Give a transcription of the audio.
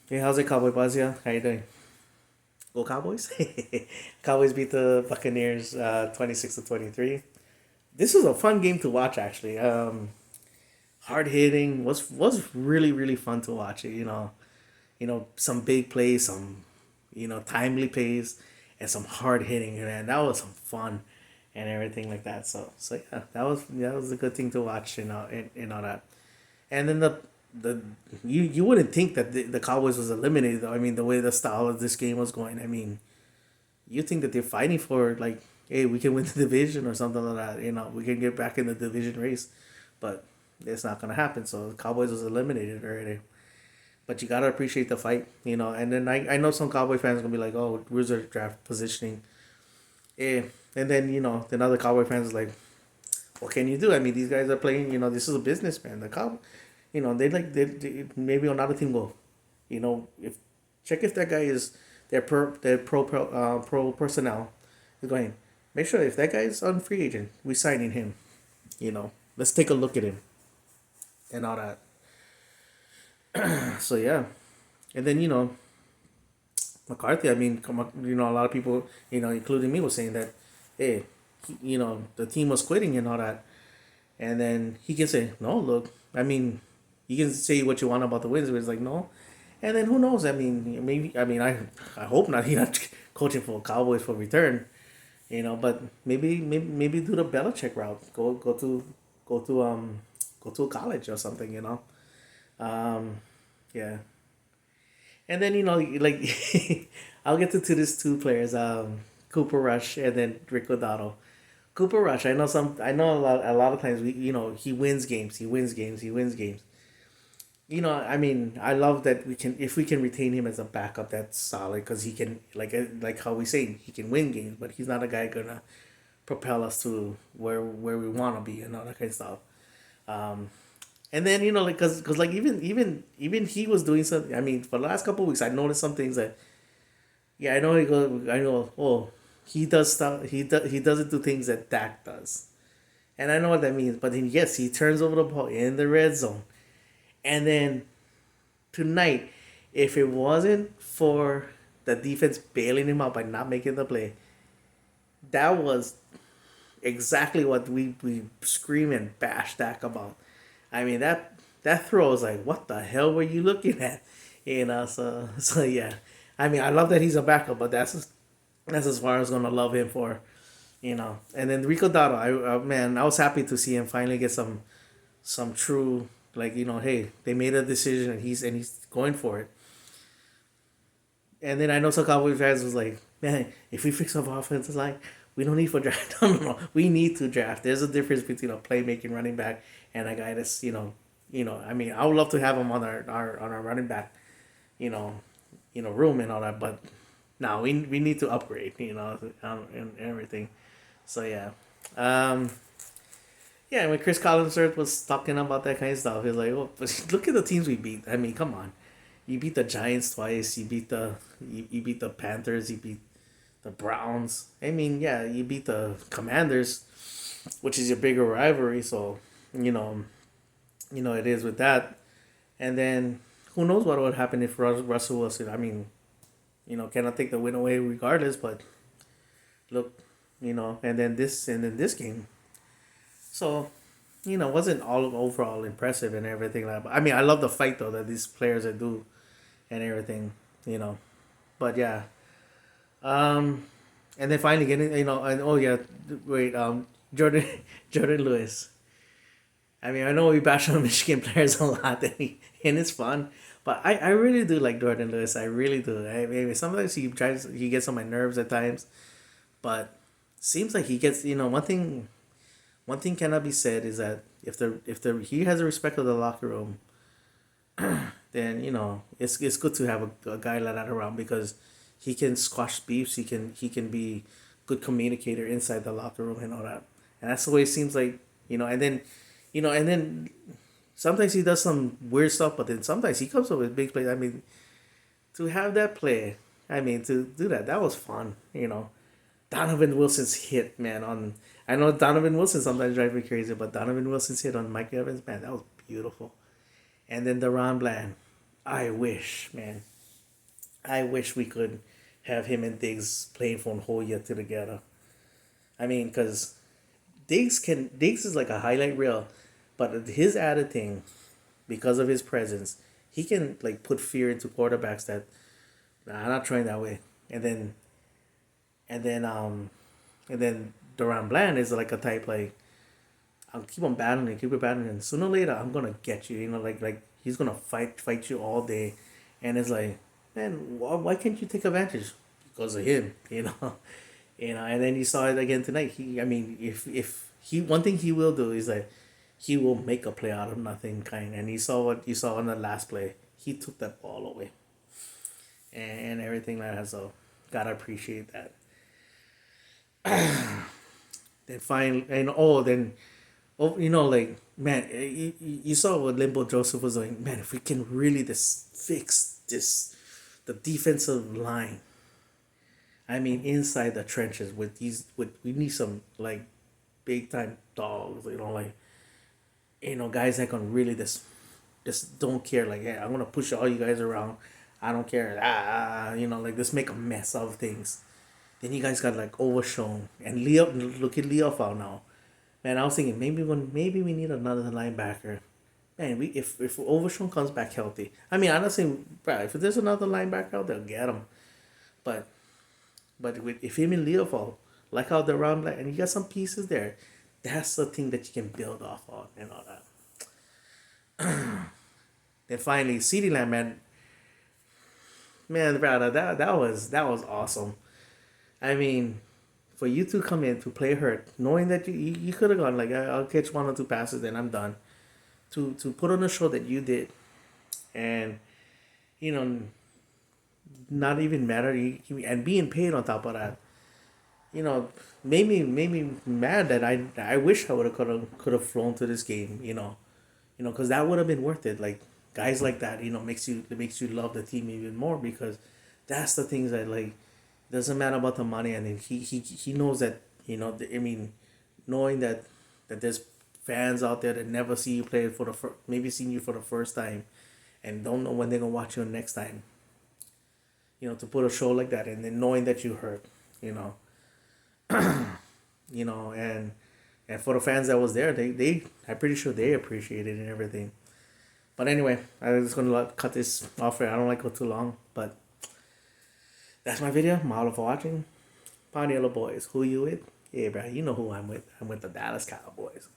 Hey, how's it, Cowboy Buzz? Yeah, how you doing? Go Cowboys! Cowboys beat the Buccaneers 26-23. This was a fun game to watch, actually. Hard hitting was really fun to watch. Some big plays, some timely plays, and some hard hitting. And that was some fun and everything like that. So yeah, that was a good thing to watch. And all that. And then the you wouldn't think that the Cowboys was eliminated though. I mean, the way the style of this game was going. I mean, you think that they're fighting for like, hey, we can win the division or something like that. We can get back in the division race, but it's not gonna happen. So the Cowboys was eliminated already. But you gotta appreciate the fight. And then I know some Cowboy fans are gonna be like, oh, where's their draft positioning? Yeah, and then then other Cowboy fans is like, what can you do? I mean, these guys are playing. This is a business, man. The Cow, they maybe another team will, if check if that guy is their pro personnel is going. Make sure if that guy is on free agent, we signing him. Let's take a look at him and all that. So yeah, and then McCarthy. I mean, come on, a lot of people, including me, was saying that, hey, the team was quitting and all that. And then he can say, no, look, I mean, you can say what you want about the wins, but it's like, no. And then who knows? I mean, maybe, I hope not. He's not coaching for Cowboys for return, but maybe do the Belichick route. Go to college or something, Um, yeah. And then, like, I'll get to these two players, Cooper Rush and then Rick O'Donnell. Cooper Rush, I know a lot of times he wins games, he wins games, he wins games. I mean, I love that if we can retain him as a backup, that's solid because he can, like how we say, he can win games, but he's not a guy gonna propel us to where we want to be and all that kind of stuff. Um, and then like cause like even he was doing something. I mean, for the last couple of weeks, I noticed some things that, yeah, I know he goes. I know. Oh, he does stuff. He doesn't do things that Dak does, and I know what that means. But then yes, he turns over the ball in the red zone, and then tonight, if it wasn't for the defense bailing him out by not making the play, that was exactly what we scream and bash Dak about. I mean that throw was like, what the hell were you looking at? So yeah. I mean, I love that he's a backup, but that's as far as gonna love him for. And then Rico Dotto, man, I was happy to see him finally get some true, like, hey, they made a decision and he's going for it. And then I know some Cowboys fans was like, man, if we fix up offensive line, we don't need for draft. No, we need to draft. There's a difference between a playmaking running back and a guy that's I mean, I would love to have him on our running back, you know, room and all that, but now we need to upgrade, and everything. So yeah, um, yeah. When Chris Collinsworth was talking about that kind of stuff, he's like, "Oh, but look at the teams we beat. I mean, come on, you beat the Giants twice. You beat the Panthers. You beat the Browns. I mean, yeah, you beat the Commanders, which is your bigger rivalry. So you know, it is with that. And then who knows what would happen if Russell Wilson? I mean, cannot take the win away regardless. But look, and then this game. So wasn't all overall impressive and everything like. I mean, I love the fight though that these players are do and everything. You know, but yeah. Um, and then finally getting and oh yeah, wait Jordan Jordan Lewis. I mean, I know we bash on Michigan players a lot, and it's fun. But I really do like Jordan Lewis. I really do. I mean, sometimes he gets on my nerves at times, but seems like he gets one thing cannot be said is that if the he has the respect of the locker room, then it's good to have a guy like that around because he can squash beefs. He can be good communicator inside the locker room and all that. And that's the way it seems like and then sometimes he does some weird stuff, but then sometimes he comes up with big plays. I mean, to have that play, I mean, to do that was fun. Donovan Wilson's hit, man. I know Donovan Wilson sometimes drives me crazy, but Donovan Wilson's hit on Mike Evans, man, that was beautiful. And then Deron Bland, I wish, man. I wish we could have him and Diggs playing for a whole year together. I mean, because Diggs is like a highlight reel, but his added thing, because of his presence, he can like put fear into quarterbacks that nah, I'm not trying that way. And then and then um and then Duran Bland is like a type like I'll keep on battling, keep it battling, and sooner or later I'm gonna get you. You know, like he's gonna fight you all day, and it's like, man, why can't you take advantage? Because of him, you know, And then you saw it again tonight. I mean, if he one thing he will do is like, he will make a play out of nothing kind. And you saw what you saw on the last play. He took that ball away, and everything like that. So, gotta appreciate that. Then finally, and then like, man, you saw what Limbo Joseph was doing. Man, if we can really just fix this, the defensive line. I mean, inside the trenches we need some like big time dogs. Like guys that can really just don't care. Like, yeah, I'm gonna push all you guys around. I don't care. Like just make a mess of things. Then you guys got like Overshown and Leo. Look at Leo out now. Man, I was thinking maybe we need another linebacker. Man, we if Overshown comes back healthy, I mean, I'm not saying, bro, if there's another linebacker out there, get him. But if him and Leopold, like how they're around, like, and you got some pieces there, that's the thing that you can build off of and all that. Then finally, CeeDee Lamb, man, brother, that was awesome. I mean, for you to come in to play hurt, knowing that you could have gone like, I'll catch one or two passes, then I'm done. To put on a show that you did, and you know, not even matter, and being paid on top of that, made me mad that I wish I would have could have flown to this game, because that would have been worth it. Like guys like that, makes you love the team even more, because that's the things that, like, doesn't matter about the money. And then he knows that, I mean, knowing that there's fans out there that never see you play for maybe seen you for the first time, and don't know when they're gonna watch you next time. To put a show like that, and then knowing that you hurt, you know and for the fans that was there, they I'm pretty sure they appreciated it and everything. But anyway, I'm just gonna cut this off here. I don't like to go too long, but that's my video. Mahalo for watching. Pioneer Boys, who you with? Yeah, bro, you know who I'm with. I'm with the Dallas Cowboys.